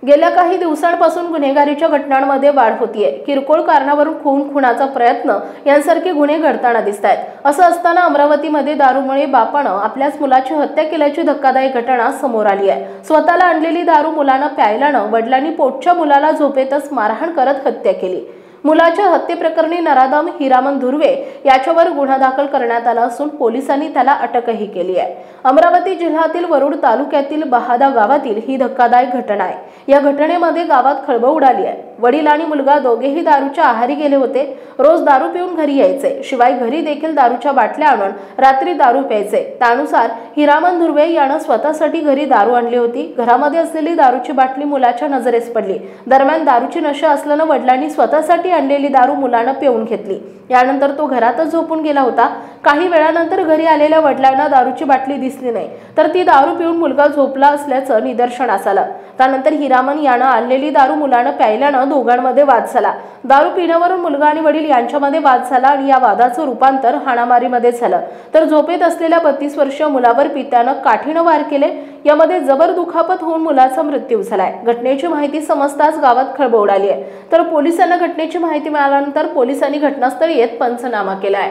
गेल्या काही दिवसांपासून गुन्हेगारीच्या घटनांमध्ये वाढ होतीये। किरकोळ कारणावरून खुनाचा प्रयत्न यांसारखे गुन्हे घडताना दिसतायत। असं असताना अमरावतीमध्ये दारूमुळे बापानं आपल्याच मुलाची हत्या केल्याची धक्कादायक घटना समोर आली आहे। स्वतःला आणलेली दारू मुलानं प्यायल्यानं वडिलांनी पोटच्या मुलाला झोपेतच मारहाण करत हत्या केली। मुलाच्या हत्येप्रकरणी नराधम हिरामन धुर्वे याच्यावर गुन्हा दाखल करण्यात आला असून पोलिसांनी त्याला अटकही केली आहे। अमरावती जिल्ह्यातील वरुड तालुक्यातील बहादा गावातील ही धक्कादायक घटना आहे। या घटनेमध्ये गावात खळबळ उडाली आहे। वडील आणि मुलगा दोघेही दारूच्या आहारी गेले होते। रोज दारू पिऊन घरी यायचे, शिवाय घरी देखील दारूच्या बाटल्या आणून रात्री दारू प्यायचे। त्यानुसार हिरामन धुर्वे यानं स्वतःसाठी घरी दारू आणली होती। घरामध्ये असलेली दारूची बाटली मुलाच्या नजरेस पडली। दरम्यान दारूची नशा असल्यानं वडिलांनी स्वतःसाठी आणलेली दारू मुलानं पिऊन घेतली। यानंतर तो घरातच झोपून गेला होता। काही वेळानंतर घरी आलेल्या वडिलांना दारूची बाटली दिसली नाही, तर ती दारू पिऊन मुलगा झोपला असल्याचं निदर्शनास आलं। त्यानंतर हिरामन यानं आणलेली दारू मुलानं प्यायल्यानं दोघांमध्ये वाद झाला। दारू पिण्यावरून मुलगा आणि वडील यांच्यामध्ये वाद झाला आणि या वादाचं रूपांतर हाणामारीमध्ये झालं। तर झोपेत असलेल्या 32 वर्षीय मुलावर पित्यानं काठीनं वार केले। यामध्ये जबर दुखापत होऊन मुलाचा मृत्यू झालाय। घटनेची माहिती समजताच गावात खळबळ उडाली आहे। तर पोलिसांना घटनेची माहिती मिळाल्यानंतर पोलिसांनी घटनास्थळी येत पंचनामा केलाय।